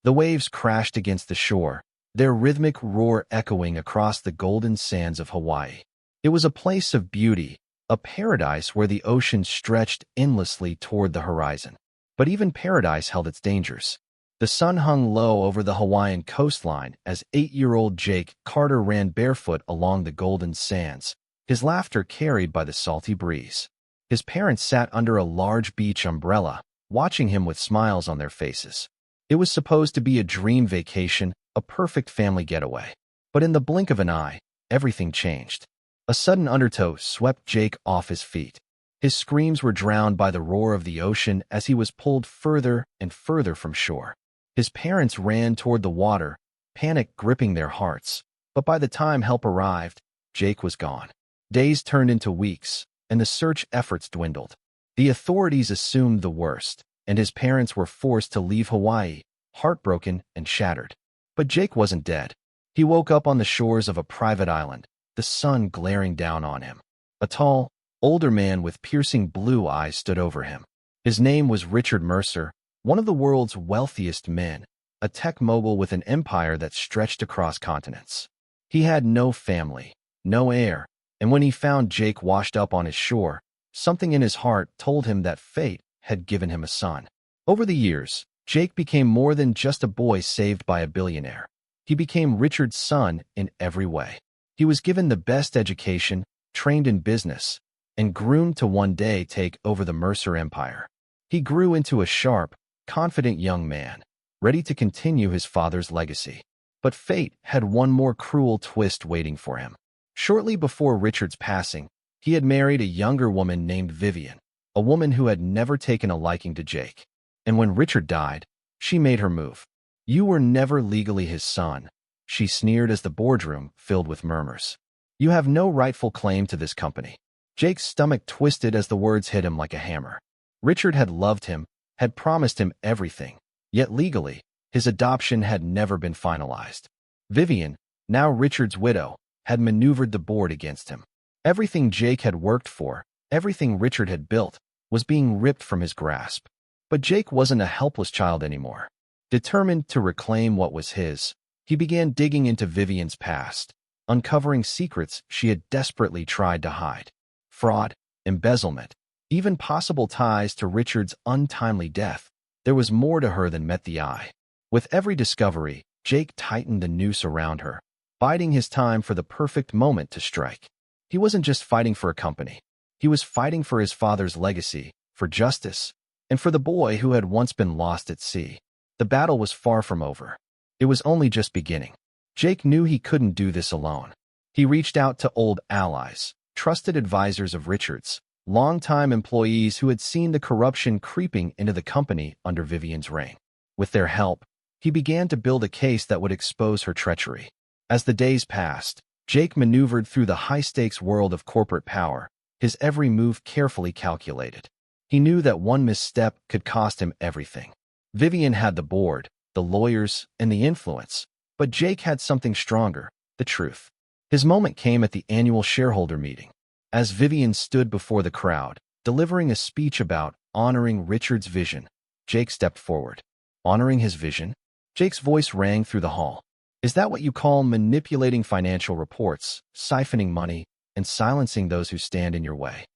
The waves crashed against the shore, their rhythmic roar echoing across the golden sands of Hawaii. It was a place of beauty, a paradise where the ocean stretched endlessly toward the horizon. But even paradise held its dangers. The sun hung low over the Hawaiian coastline as 8-year-old Jake Carter ran barefoot along the golden sands, his laughter carried by the salty breeze. His parents sat under a large beach umbrella, watching him with smiles on their faces. It was supposed to be a dream vacation, a perfect family getaway. But in the blink of an eye, everything changed. A sudden undertow swept Jake off his feet. His screams were drowned by the roar of the ocean as he was pulled further and further from shore. His parents ran toward the water, panic gripping their hearts. But by the time help arrived, Jake was gone. Days turned into weeks, and the search efforts dwindled. The authorities assumed the worst, and his parents were forced to leave Hawaii, heartbroken and shattered. But Jake wasn't dead. He woke up on the shores of a private island, the sun glaring down on him. A tall, older man with piercing blue eyes stood over him. His name was Richard Mercer, one of the world's wealthiest men, a tech mogul with an empire that stretched across continents. He had no family, no heir, and when he found Jake washed up on his shore, something in his heart told him that fate had given him a son. Over the years, Jake became more than just a boy saved by a billionaire. He became Richard's son in every way. He was given the best education, trained in business, and groomed to one day take over the Mercer Empire. He grew into a sharp, confident young man, ready to continue his father's legacy. But fate had one more cruel twist waiting for him. Shortly before Richard's passing, he had married a younger woman named Vivian, a woman who had never taken a liking to Jake. And when Richard died, she made her move. "You were never legally his son," she sneered as the boardroom filled with murmurs. "You have no rightful claim to this company." Jake's stomach twisted as the words hit him like a hammer. Richard had loved him, had promised him everything, yet legally, his adoption had never been finalized. Vivian, now Richard's widow, had maneuvered the board against him. Everything Jake had worked for, everything Richard had built, was being ripped from his grasp. But Jake wasn't a helpless child anymore. Determined to reclaim what was his, he began digging into Vivian's past, uncovering secrets she had desperately tried to hide. Fraud, embezzlement, even possible ties to Richard's untimely death. There was more to her than met the eye. With every discovery, Jake tightened the noose around her, biding his time for the perfect moment to strike. He wasn't just fighting for a company. He was fighting for his father's legacy, for justice, and for the boy who had once been lost at sea. The battle was far from over. It was only just beginning. Jake knew he couldn't do this alone. He reached out to old allies, trusted advisors of Richard's, longtime employees who had seen the corruption creeping into the company under Vivian's reign. With their help, he began to build a case that would expose her treachery. As the days passed, Jake maneuvered through the high-stakes world of corporate power, his every move carefully calculated. He knew that one misstep could cost him everything. Vivian had the board, the lawyers, and the influence, but Jake had something stronger, the truth. His moment came at the annual shareholder meeting. As Vivian stood before the crowd, delivering a speech about honoring Richard's vision, Jake stepped forward. Honoring his vision? Jake's voice rang through the hall. Is that what you call manipulating financial reports, siphoning money, and silencing those who stand in your way?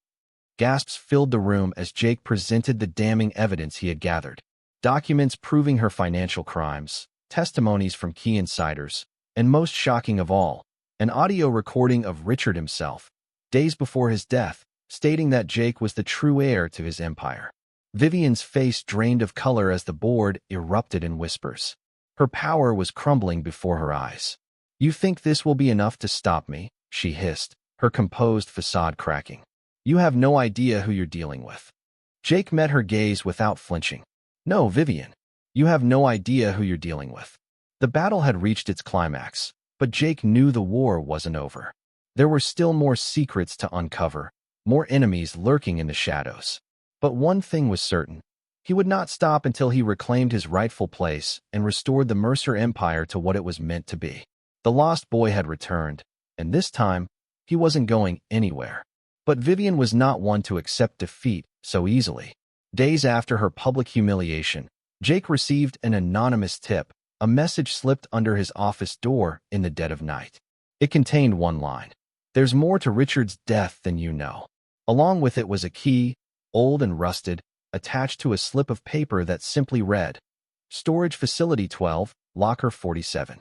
Gasps filled the room as Jake presented the damning evidence he had gathered. Documents proving her financial crimes, testimonies from key insiders, and most shocking of all, an audio recording of Richard himself, days before his death, stating that Jake was the true heir to his empire. Vivian's face drained of color as the board erupted in whispers. Her power was crumbling before her eyes. "You think this will be enough to stop me?" she hissed, her composed facade cracking. "You have no idea who you're dealing with." Jake met her gaze without flinching. "No, Vivian. You have no idea who you're dealing with." The battle had reached its climax, but Jake knew the war wasn't over. There were still more secrets to uncover, more enemies lurking in the shadows. But one thing was certain. He would not stop until he reclaimed his rightful place and restored the Mercer Empire to what it was meant to be. The lost boy had returned, and this time, he wasn't going anywhere. But Vivian was not one to accept defeat so easily. Days after her public humiliation, Jake received an anonymous tip. A message slipped under his office door in the dead of night. It contained one line. "There's more to Richard's death than you know." Along with it was a key, old and rusted, attached to a slip of paper that simply read, "Storage Facility 12, Locker 47."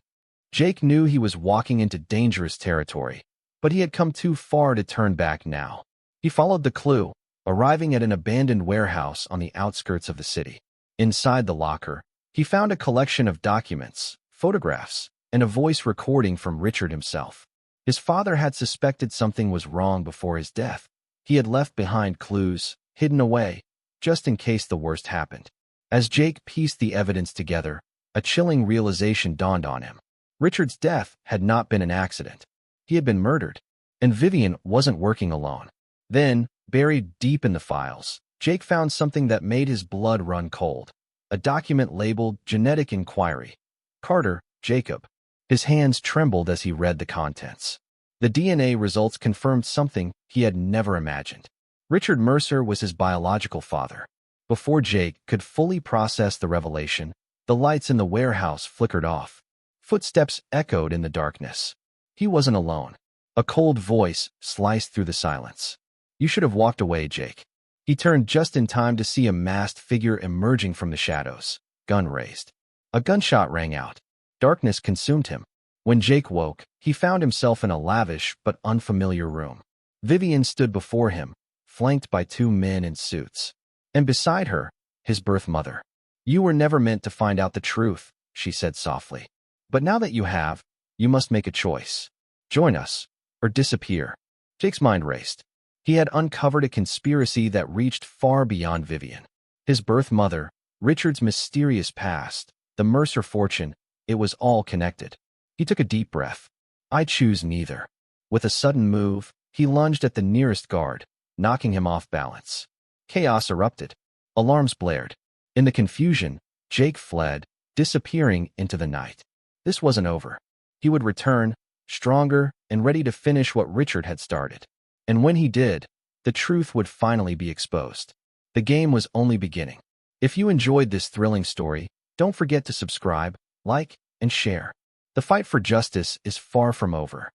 Jake knew he was walking into dangerous territory, but he had come too far to turn back now. He followed the clue, arriving at an abandoned warehouse on the outskirts of the city. Inside the locker, he found a collection of documents, photographs, and a voice recording from Richard himself. His father had suspected something was wrong before his death. He had left behind clues, hidden away, just in case the worst happened. As Jake pieced the evidence together, a chilling realization dawned on him. Richard's death had not been an accident. He had been murdered, and Vivian wasn't working alone. Then, buried deep in the files, Jake found something that made his blood run cold. A document labeled Genetic Inquiry. Carter, Jacob. His hands trembled as he read the contents. The DNA results confirmed something he had never imagined. Richard Mercer was his biological father. Before Jake could fully process the revelation, the lights in the warehouse flickered off. Footsteps echoed in the darkness. He wasn't alone. A cold voice sliced through the silence. "You should have walked away, Jake." He turned just in time to see a masked figure emerging from the shadows, gun raised. A gunshot rang out. Darkness consumed him. When Jake woke, he found himself in a lavish but unfamiliar room. Vivian stood before him, flanked by two men in suits. And beside her, his birth mother. "You were never meant to find out the truth," she said softly. "But now that you have, you must make a choice. Join us, or disappear." Jake's mind raced. He had uncovered a conspiracy that reached far beyond Vivian. His birth mother, Richard's mysterious past, the Mercer fortune, it was all connected. He took a deep breath. "I choose neither." With a sudden move, he lunged at the nearest guard, knocking him off balance. Chaos erupted. Alarms blared. In the confusion, Jake fled, disappearing into the night. This wasn't over. He would return, stronger and ready to finish what Richard had started. And when he did, the truth would finally be exposed. The game was only beginning. If you enjoyed this thrilling story, don't forget to subscribe, like, and share. The fight for justice is far from over.